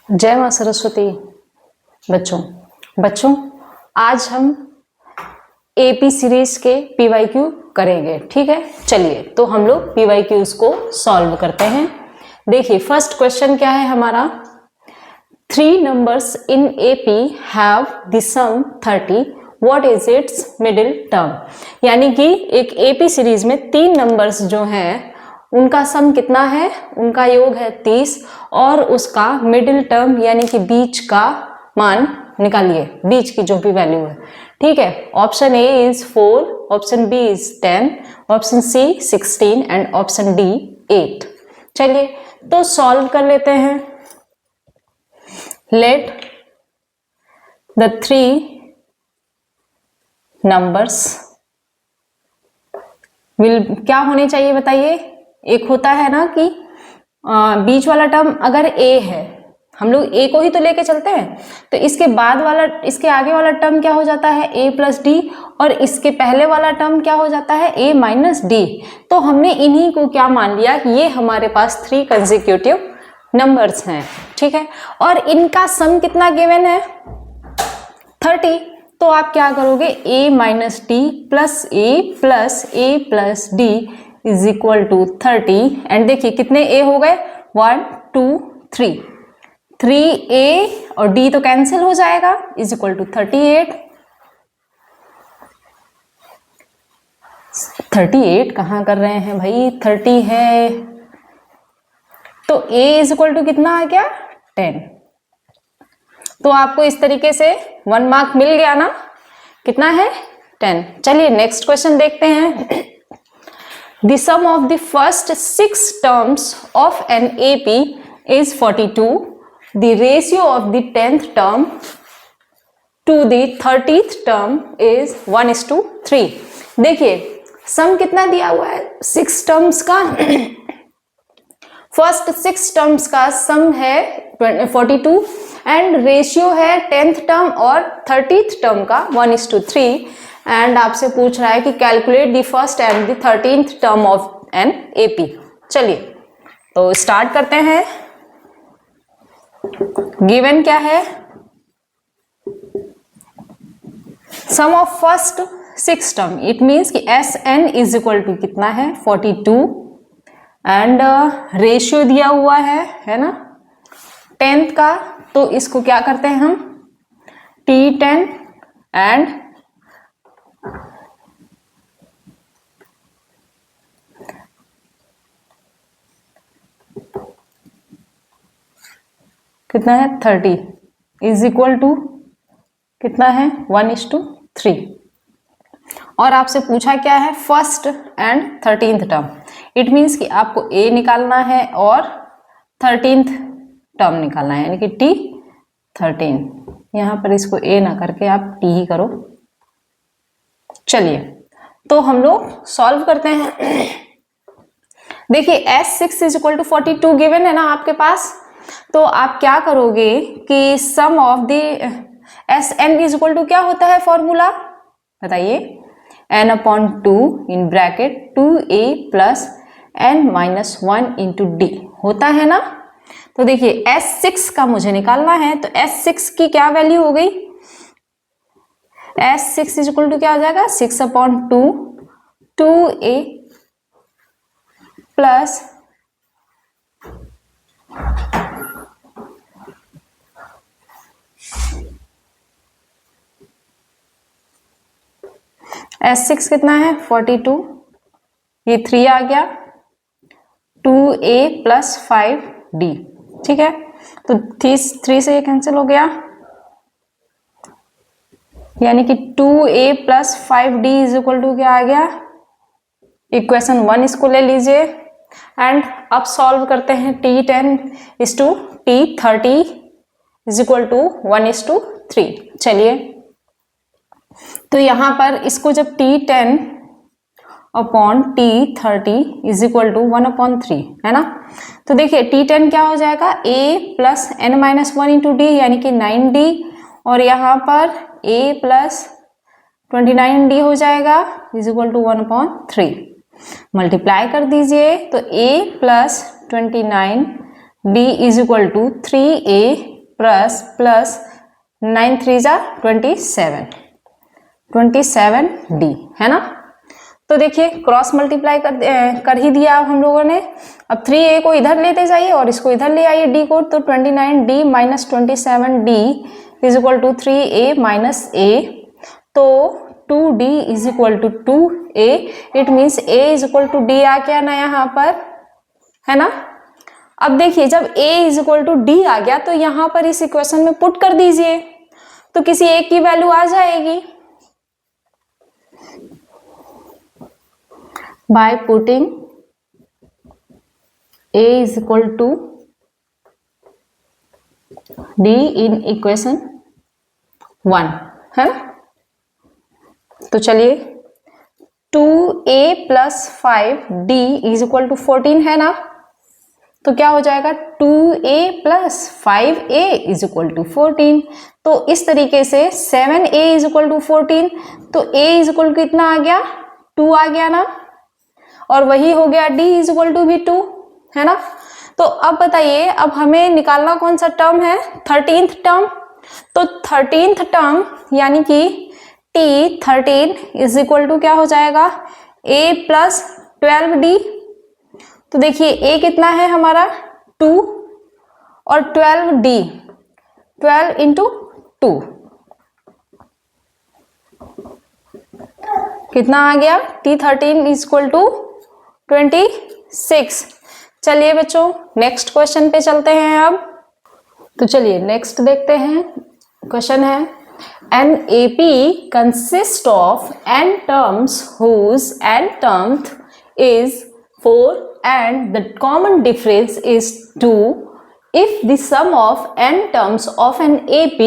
जय मां सरस्वती। बच्चों आज हम एपी सीरीज के पीवाईक्यू करेंगे। ठीक है, चलिए तो हम लोग पीवाईक्यूज को सॉल्व करते हैं। देखिए फर्स्ट क्वेश्चन क्या है हमारा, 3 numbers in AP have the sum 30, what is its middle term। यानी कि एक AP सीरीज में 3 नंबर्स जो हैं उनका सम कितना है, उनका योग है 30 और उसका मिडिल टर्म यानी कि बीच का मान निकालिए, बीच की जो भी वैल्यू है। ठीक है, option A is 4, option B is 10, option C 16 and option D 8। चलिए तो सॉल्व कर लेते हैं। लेट द 3 नंबर्स विल क्या होने चाहिए बताइए। एक होता है ना कि बीच वाला टर्म अगर ए है, हम लोग ए को ही तो लेके चलते हैं, तो इसके बाद वाला, इसके आगे वाला टर्म क्या हो जाता है ए प्लस डी, और इसके पहले वाला टर्म क्या हो जाता है ए माइनस डी। तो हमने इन्हीं को क्या मान लिया कि ये हमारे पास 3 कंसेक्यूटिव नंबर्स हैं। ठीक है, और इनका सम कितना गिवन है 30। तो आप क्या करोगे, a minus d plus a plus d is equal to 30। And देखिए कितने a हो गए, 1 2 3, 3a और d तो कैंसिल हो जाएगा, इज इक्वल टू 38। 38 कहाँ कर रहे हैं भाई, 30 है तो a इज इक्वल टू कितना आ गया 10। तो आपको इस तरीके से 1 मार्क मिल गया ना, कितना है 10। चलिए नेक्स्ट क्वेश्चन देखते हैं। The sum of the first 6 terms of an AP is 42. The ratio of the 10th term to the 30th term is 1:3। देखिए सम कितना दिया हुआ है 6 टर्म्स का। फर्स्ट 6 टर्म्स का सम है 42 एंड रेशियो है 10th टर्म और 30th टर्म का 1:3। एंड आपसे पूछ रहा है कि calculate the first and the 13th term of an AP. चलिए तो स्टार्ट करते हैं। गिवन क्या है, sum of first 6 term, it means कि S N is equal to कितना है 42 एंड रेशियो दिया हुआ है ना 10th का। तो इसको क्या करते हैं हम T10 एंड कितना है 30 इज इक्वल टू कितना है 1:3। और आपसे पूछा क्या है first and 13th term, it means कि आपको a निकालना है और 13th टर्म निकालना है, यानी कि T13। यहां पर इसको a ना करके आप t ही करो। चलिए तो हम लोग सॉल्व करते हैं। देखिए S6 is equal to 42 given है ना आपके पास, तो आप क्या करोगे कि sum of the S N is equal to क्या होता है फॉर्मूला बताइए, n/2 in bracket 2a plus n-1 into D होता है ना। तो देखिए S6 का मुझे निकालना है, तो S6 की क्या वैल्यू हो गई, S6 इज इक्वल टू क्या हो जाएगा 6/2 2a प्लस S6 कितना है 42, ये 3 आ गया 2a प्लस 5d। ठीक है, तो 3 से ये कैंसिल हो गया, यानी कि 2a plus 5d is equal to क्या आ गया, इक्वेशन 1 इसको ले लीजिए। एंड अब सॉल्व करते हैं T10 is to T30 is equal to 1:3। चलिए तो यहां पर इसको जब T10 upon T30 is equal to 1/3 है ना, तो देखिए T10 क्या हो जाएगा a plus n-1 into D यानी कि 9d, और यहाँ पर a प्लस 29d हो जाएगा इज इक्वल टू 1/3। मल्टीप्लाई कर दीजिए तो a plus 29 d is equal to 3a plus 9 3 जा 27D है ना। तो देखिए क्रॉस मल्टीप्लाई कर ही दिया अब हम लोगों ने। अब 3a को इधर लेते जाइए और इसको इधर ले आइए d को, तो 29d minus 27d is equal to 3a minus a। तो 2d is equal to 2a, it means a is equal to d आ गया ना यहाँ पर, है ना। अब देखिए जब a is equal to d आ गया तो यहाँ पर इस इक्वेशन में पुट कर दीजिए, तो किसी एक की वैल्यू आ जाएगी। By putting a is equal to d in equation 1, है ना। तो चलिए 2a plus 5d is equal to 14 है ना। तो क्या हो जाएगा 2a plus 5a is equal to 14। तो इस तरीके से 7a इज इक्वल टू 14, तो a इज इक्वल टू कितना आ गया 2 आ गया ना, और वही हो गया d इज इक्वल टू भी 2, है ना। तो अब बताइए अब हमें निकालना कौन सा टर्म है, 13th टर्म। तो 13th टर्म यानी कि t13 इज इक्वल टू क्या हो जाएगा a प्लस 12d। तो देखिए a कितना है हमारा 2 और 12d 12 इंटू 2 कितना आ गया t13 इज इक्वल टू 26। चलिए बच्चों नेक्स्ट क्वेश्चन पे चलते हैं अब। तो चलिए नेक्स्ट देखते हैं। क्वेश्चन है an AP consists of n terms whose n termth is 4 and the common difference is 2. If the sum of n terms of an AP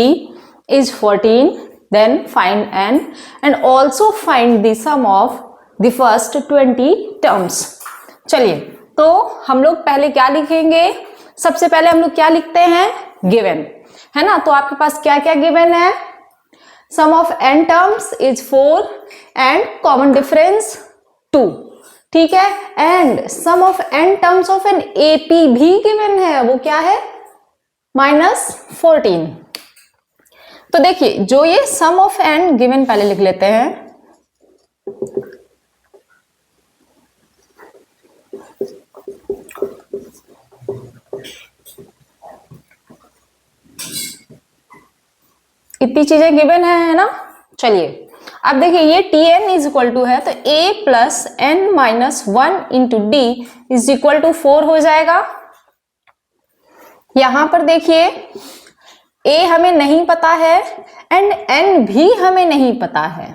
is 14, then find n and also find the sum of the first 20 terms. चलिए तो हम लोग पहले क्या लिखेंगे, सबसे पहले हम लोग क्या लिखते हैं गिवन, है ना। तो आपके पास क्या क्या गिवन है, sum of n terms is 4 and common difference 2, ठीक है। And sum of n terms of an AP भी गिवन है, वो क्या है -14। तो देखिए जो ये सम ऑफ n गिवन पहले लिख लेते हैं। इतनी चीजें गिवन है ना। चलिए अब देखिए ये tn इज इक्वल टू है, तो a plus n minus 1 into D is equal to 4 हो जाएगा। यहां पर देखिए a हमें नहीं पता है एंड n भी हमें नहीं पता है,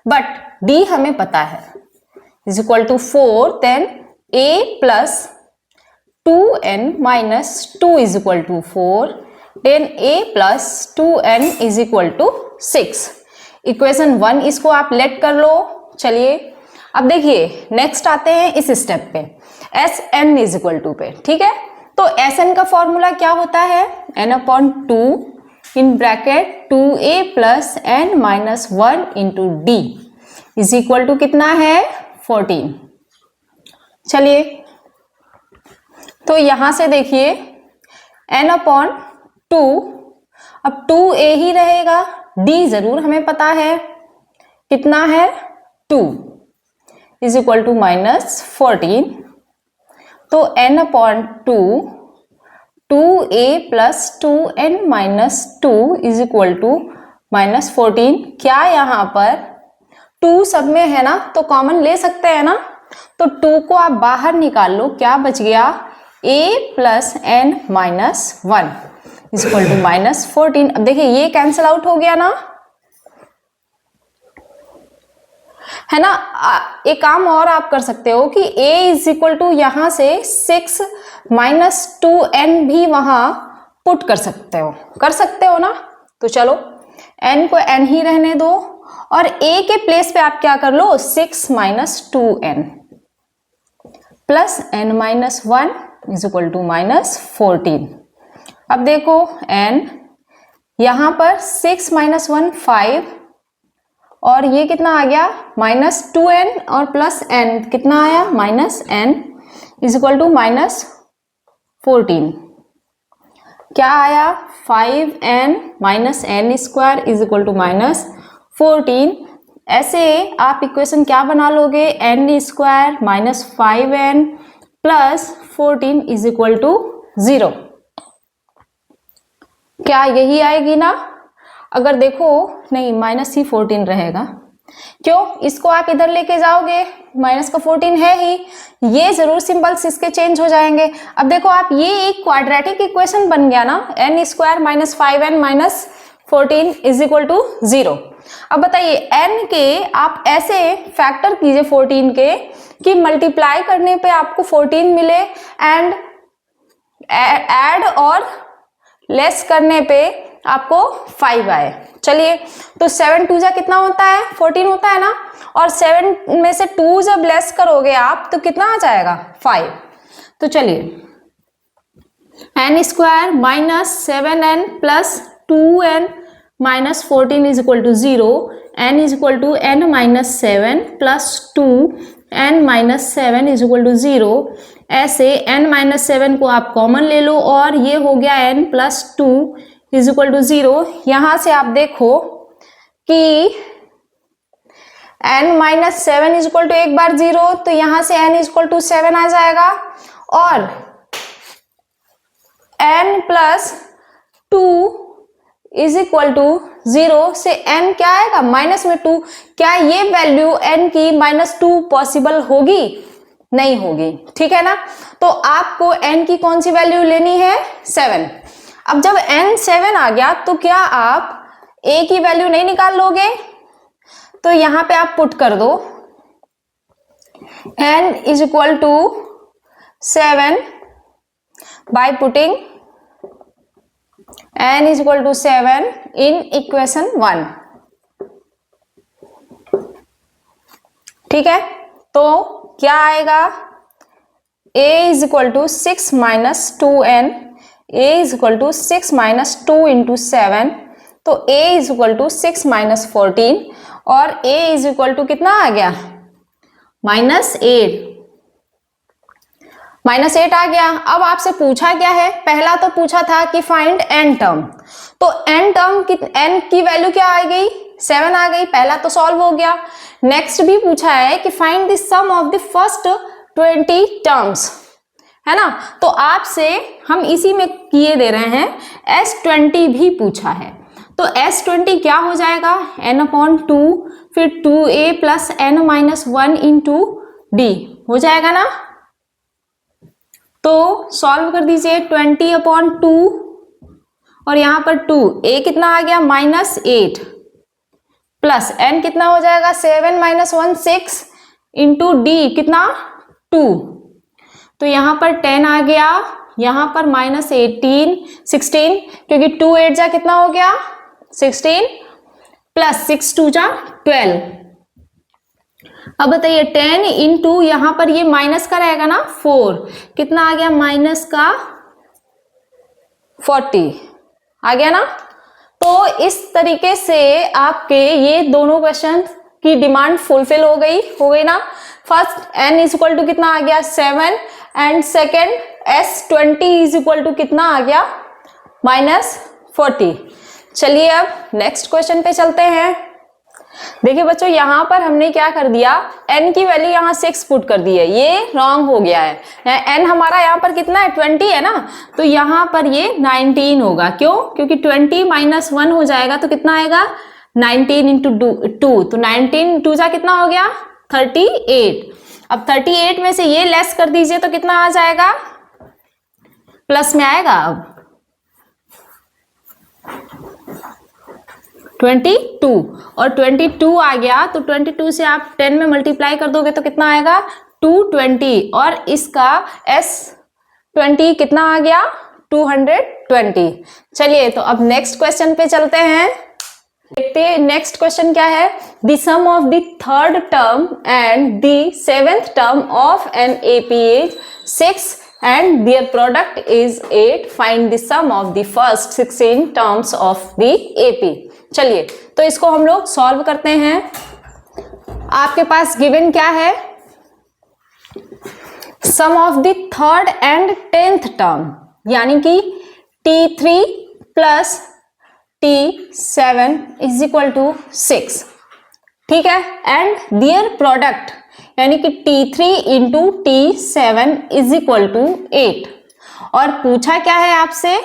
बट d हमें पता है, is equal to 4। Then a plus 2n minus 2 is equal to 4, then a plus 2n is equal to 6। Equation 1 इसको आप लेट कर लो। चलिए अब देखिए नेक्स्ट आते हैं इस स्टेप पे, Sn इज इक्वल टू पे, ठीक है। तो Sn का फॉर्मूला क्या होता है, n/2 in bracket 2a plus n minus 1 into D is equal to कितना है 14। चलिए तो यहां से देखिए n/2, अब 2a ही रहेगा, d जरूर हमें पता है कितना है 2 इज इक्वल टू -14। तो n/2 2a plus 2n minus 2 is equal to -14। क्या यहाँ पर 2 सब में है ना, तो कॉमन ले सकते हैं ना। तो 2 को आप बाहर निकाल लो, क्या बच गया a plus n minus 1 is equal to -14। अब देखिए ये कैंसिल आउट हो गया ना, है ना। एक काम और आप कर सकते हो कि a इज इक्वल टू यहां से 6 माइनस 2n भी वहां पुट कर सकते हो ना। तो चलो n को n ही रहने दो और a के प्लेस पे आप क्या कर लो 6 minus 2n plus n minus 1 is equal to -14। अब देखो n यहां पर 6 माइनस 1 5 और ये कितना आ गया -2n और प्लस n कितना आया -n इज इक्वल टू -14। क्या आया 5n minus N square is equal to minus 14। ऐसे आप इक्वेशन क्या बना लोगे, N square minus 5n plus 14 is equal to 0। क्या यही आएगी ना? अगर देखो नहीं, माइनस ही 14 रहेगा। क्यों? इसको आप इधर लेके जाओगे, माइनस का 14 है ही, ये जरूर सिंबल्स इसके चेंज हो जाएंगे। अब देखो आप, ये एक क्वाड्रेटिक इक्वेशन बन गया ना, N square minus 5n minus 14 is equal to 0। अब बताइए n के आप ऐसे फैक्टर कीजिए 14 के कि मल्टीप्लाई करने पे आपको 14 मिले एंड ऐड और लेस करने पे आपको 5 आए। चलिए, तो 7 2 जा कितना होता है, 14 होता है ना, और 7 में से 2 जब लेस करोगे आप तो कितना आ जाएगा, 5। तो चलिए, N square minus 7n plus 2n minus 14 is equal to 0, n is equal to n minus 7 plus 2n minus 7 is equal to 0। ऐसे n माइनस 7 को आप कॉमन ले लो और ये हो गया n plus 2 is equal to 0। यहां से आप देखो कि n minus 7 is equal to एक बार 0, तो यहां से n इज इक्वल टू 7 आ जाएगा, और n plus 2 is equal to 0 से n क्या आएगा, माइनस में 2। क्या ये वैल्यू n की माइनस 2 पॉसिबल होगी? नहीं होगी, ठीक है ना। तो आपको n की कौन सी वैल्यू लेनी है, 7। अब जब n 7 आ गया तो क्या आप a की वैल्यू नहीं निकाल लोगे? तो यहां पे आप पुट कर दो n is equal to 7 by putting n is equal to 7 in equation 1। ठीक है, तो क्या आएगा, a is equal to 6 minus 2n, a is equal to 6 minus 2 into 7, तो a is equal to 6 minus 14, और a इज इक्वल टू कितना आ गया, माइनस 8। माइनस 8 आ गया। अब आपसे पूछा क्या है, पहला तो पूछा था कि फाइंड n टर्म, तो n टर्म की n की वैल्यू क्या आ गई, 7 आ गई, पहला तो सॉल्व हो गया। नेक्स्ट भी पूछा है कि find the sum of the first 20 terms, है ना। तो आपसे हम इसी में किए दे रहे हैं, S20 भी पूछा है, तो S20 क्या हो जाएगा, n/2 फिर 2a plus n minus 1 into d हो जाएगा ना। तो सॉल्व कर दीजिए, 20/2 और यहां पर 2, a कितना आ गया, माइनस 8 प्लस n कितना हो जाएगा, 7 माइनस 1 6 इंटू d कितना 2, तो यहां पर 10 आ गया, यहां पर माइनस 18 16, क्योंकि 2 8 जा कितना हो गया 16 प्लस 6 2 जा 12। अब बताइए 10 इंटू यहां पर ये माइनस का रहेगा ना 4, कितना आ गया, माइनस का 40 आ गया ना। तो इस तरीके से आपके ये दोनों क्वेश्चन की डिमांड फुलफिल हो गई ना। First n is equal to कितना आ गया 7, and second S20 is equal to कितना आ गया माइनस 40। चलिए अब नेक्स्ट क्वेश्चन पे चलते हैं। देखिए बच्चों, यहां पर हमने क्या कर दिया, n की वैल्यू यहां 6 पुट कर दी है, ये रॉन्ग हो गया है। n हमारा यहां पर कितना है 20 है ना, तो यहां पर ये 19 होगा। क्यों? क्योंकि 20 माइनस 1 हो जाएगा तो कितना आएगा 19 इंटू 2, तो 19 2 जा कितना हो गया 38। अब 38 में से ये लेस कर दीजिए तो कितना आ जाएगा, प्लस में आएगा। अब 22 और 22 आ गया, तो 22 से आप 10 में मल्टीप्लाई कर दोगे तो कितना आएगा 220, और इसका S20 कितना आ गया 220। चलिए तो अब नेक्स्ट क्वेश्चन पे चलते हैं। देखते हैं नेक्स्ट क्वेश्चन क्या है, the sum of the third term and the seventh term of an AP is 6 and their product is 8. Find the sum of the first 16 terms of the AP. चलिए तो इसको हम लोग सॉल्व करते हैं। आपके पास गिवन क्या है, sum of the third and 10th term, यानी कि T3 plus T7 is equal to 6, ठीक है। एंड दियर प्रोडक्ट यानी कि T3 into T7 is equal to 8। और पूछा क्या है आपसे,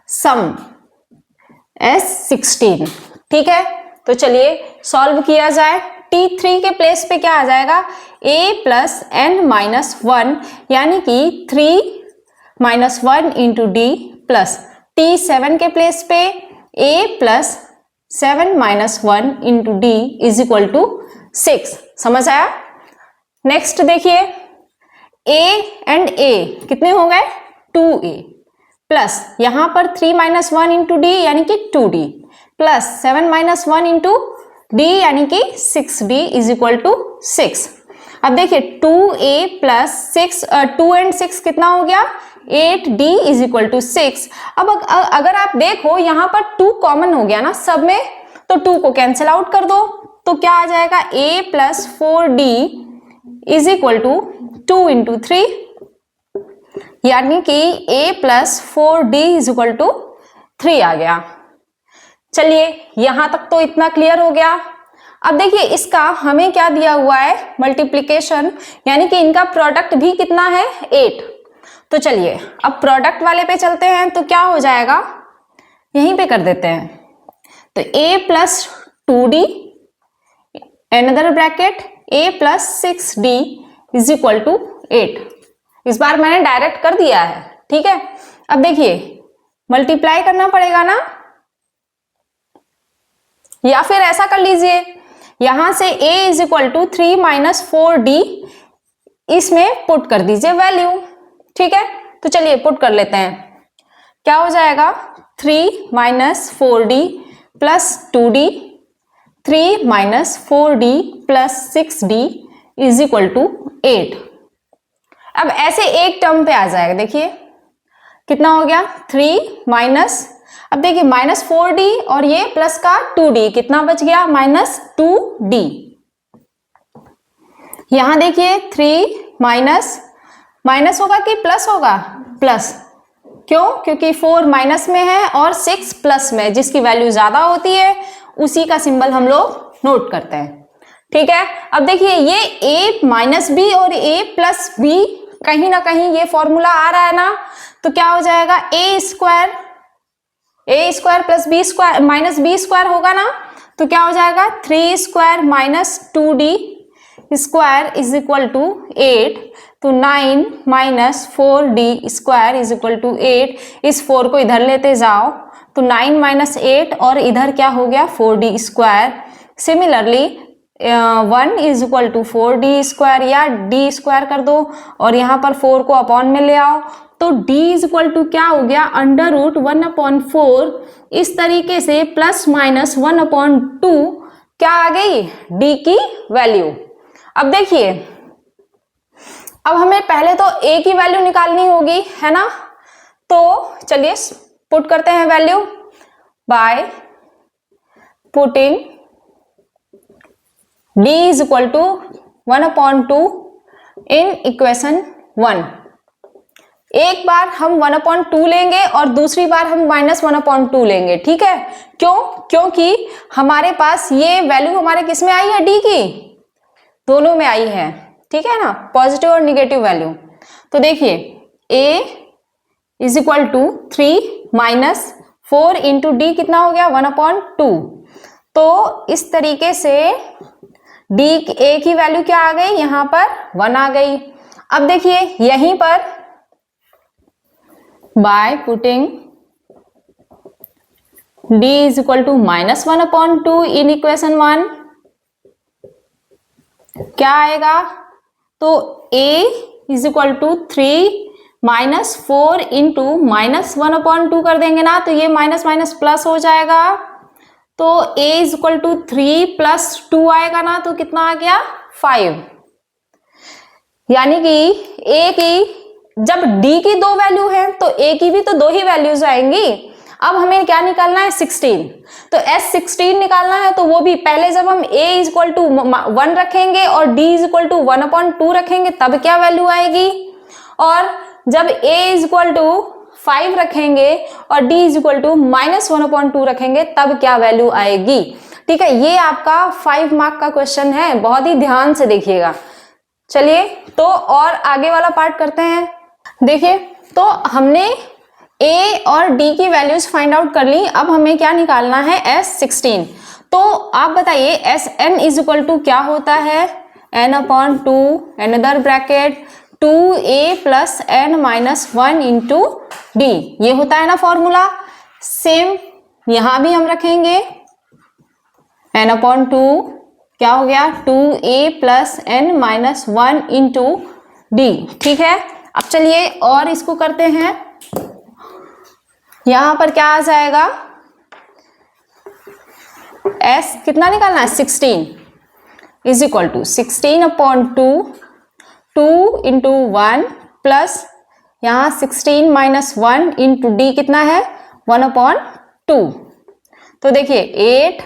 सम S16, ठीक है। तो चलिए सॉल्व किया जाए। T3 के प्लेस पे क्या आ जाएगा, a प्लस एन माइनस 1 यानी कि 3 minus 1 into D plus T7 के प्लेस पे a plus 7 minus 1 into D is equal to 6। समझ आया। नेक्स्ट देखिए, a एंड a कितने हो गए, 2a प्लस यहां पर 3 माइनस 1 इंटू डी यानी कि 2d plus 7 minus 1 into D यानी कि 6d इज इक्वल टू 6। अब देखिए 2a प्लस 6 2 एंड 6 कितना हो गया, 8d इज इक्वल टू 6। अब अगर आप देखो यहां पर 2 कॉमन हो गया ना सब में, तो 2 को कैंसिल आउट कर दो तो क्या आ जाएगा, a plus 4d is equal to 2 into 3 यानी कि a plus 4d is equal to 3 आ गया। चलिए यहां तक तो इतना क्लियर हो गया। अब देखिए इसका हमें क्या दिया हुआ है, मल्टीप्लिकेशन यानी कि इनका प्रोडक्ट भी कितना है, 8। तो चलिए अब प्रोडक्ट वाले पे चलते हैं, तो क्या हो जाएगा, यहीं पे कर देते हैं। तो a plus 2d another bracket a plus 6d is equal to 8। इस बार मैंने डायरेक्ट कर दिया है, ठीक है। अब देखिए मल्टीप्लाई करना पड़ेगा ना, या फिर ऐसा कर लीजिए, यहां से a is equal to 3 minus 4d इसमें पुट कर दीजिए वैल्यू, ठीक है। तो चलिए पुट कर लेते हैं, क्या हो जाएगा, 3 minus 4d plus 2d 3 minus 4d plus 6d is equal to 8। अब ऐसे एक टर्म पे आ जाएगा, देखिए कितना हो गया, 3 माइनस, अब देखिए माइनस 4d और ये प्लस का 2d कितना बच गया, माइनस 2d। यहां देखिए 3 माइनस माइनस होगा कि प्लस होगा, प्लस, क्यों, क्योंकि 4 माइनस में है और 6 प्लस में, जिसकी वैल्यू ज्यादा होती है उसी का सिंबल हम लोग नोट करते हैं, ठीक है। अब देखिए ये a माइनस बी और a प्लस बी कहीं ना कहीं ये फॉर्मूला आ रहा है ना, तो क्या हो जाएगा, a square plus B square minus B square होगा ना, तो क्या हो जाएगा, 3 square minus 2d square is equal to 8। तो 9 minus 4d square is equal to 8। इस 4 को इधर लेते जाओ तो 9 माइनस 8 और इधर क्या हो गया, 4d square. Similarly 1 is equal to 4d square या d स्क्वायर कर दो और यहाँ पर 4 को अपॉन में ले आओ, तो d इज इक्वल टू क्या हो गया, अंडर रूट 1/4। इस तरीके से प्लस माइनस 1/2 क्या आ गई, d की वैल्यू। अब देखिए अब हमें पहले तो a की वैल्यू निकालनी होगी, है ना, तो चलिए पुट करते हैं value by putting d is equal to 1/2 in equation 1। एक बार हम 1/2 लेंगे और दूसरी बार हम माइनस 1/2 लेंगे, ठीक है। क्यों, क्योंकि हमारे पास ये वैल्यू हमारे किस में आई है, d की, दोनों में आई है, ठीक है ना, पॉजिटिव और निगेटिव वैल्यू। तो देखिए a is equal to 3 minus 4 into D कितना हो गया, 1/2। तो इस तरीके से d a की वैल्यू क्या आ गई, यहां पर 1 आ गई। अब देखिए यहीं पर by putting d is equal to minus 1/2 in equation 1 क्या आएगा, तो a is equal to 3 minus 4 into minus 1/2 कर देंगे ना, तो ये माइनस माइनस प्लस हो जाएगा, तो a is equal to 3 plus 2 आएगा ना, तो कितना आ गया, 5। यानी कि a की जब d की 2 वैल्यू है तो a की भी तो 2 ही वैल्यूज आएंगी। अब हमें क्या निकालना है, 16। तो S16 निकालना है, तो वो भी पहले जब हम a इज इक्वल टू 1 रखेंगे और d इज इक्वल टू 1/2 रखेंगे तब क्या वैल्यू आएगी, और जब a इज इक्वल टू 5 रखेंगे और d इज इक्वल टू -1/2 रखेंगे तब क्या वैल्यू आएगी। ठीक है, ये आपका 5 मार्क का क्वेश्चन है, बहुत ही ध्यान से देखिएगा। चलिए तो और आगे वाला पार्ट करते हैं। देखिए तो हमने a और d की वैल्यूज फाइंड आउट कर ली, अब हमें क्या निकालना है S16। तो आप बताइए Sn इज इक्वल टू क्या होता है, n/2 another bracket 2a plus n minus 1 into d, ये होता है ना फॉर्मूला। सेम यहां भी हम रखेंगे n/2 क्या हो गया 2a plus n minus 1 into d। ठीक है, अब चलिए और इसको करते हैं। यहां पर क्या आ जाएगा, s कितना निकालना है 16 is equal to 16/2 2 into 1 plus यहाँ 16 माइनस 1 इंटू डी कितना है 1/2। तो देखिए 8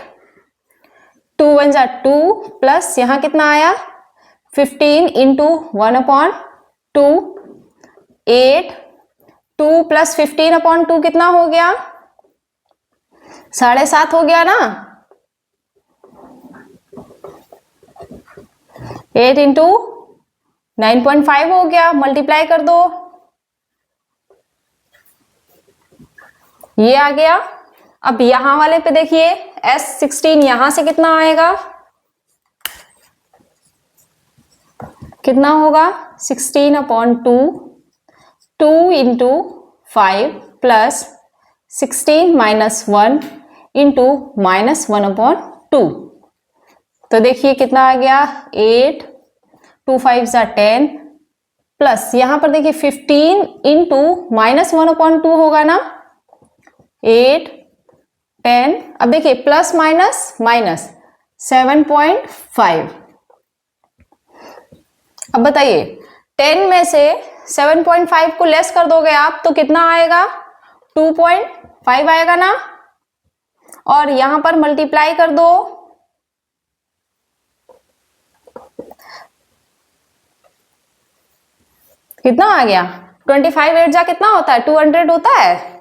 2 1 जा 2 प्लस यहाँ कितना आया 15 इंटू 1/2 8 2 प्लस 15/2 कितना हो गया 7.5 हो गया ना। 8 इंटू 9.5 हो गया, मल्टीप्लाई कर दो, ये आ गया। अब यहां वाले पे देखिए S16 यहां से कितना आएगा, कितना होगा 16/2 2 इंटू 5 प्लस 16 माइनस 1 इंटू -1/2। तो देखिए कितना आ गया 8 2 5 जा 10 प्लस यहां पर देखिए 15 इंटू -1/2 होगा ना 8 10। अब देखिए प्लस माइनस माइनस 7.5। अब बताइए 10 में से 7.5 को लेस कर दोगे आप तो कितना आएगा 2.5 आएगा ना, और यहां पर मल्टीप्लाई कर दो, कितना आ गया 25 8 जा कितना होता है 200 होता है।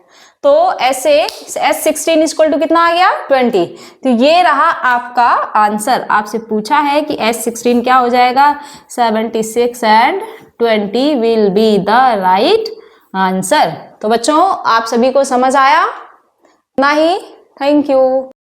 तो ऐसे S16 इक्वल टू कितना आ गया 20। तो ये रहा आपका आंसर। आपसे पूछा है कि S16 क्या हो जाएगा 76 and 20 will be the right answer. तो बच्चों आप सभी को समझ आया ना ही, थैंक यू।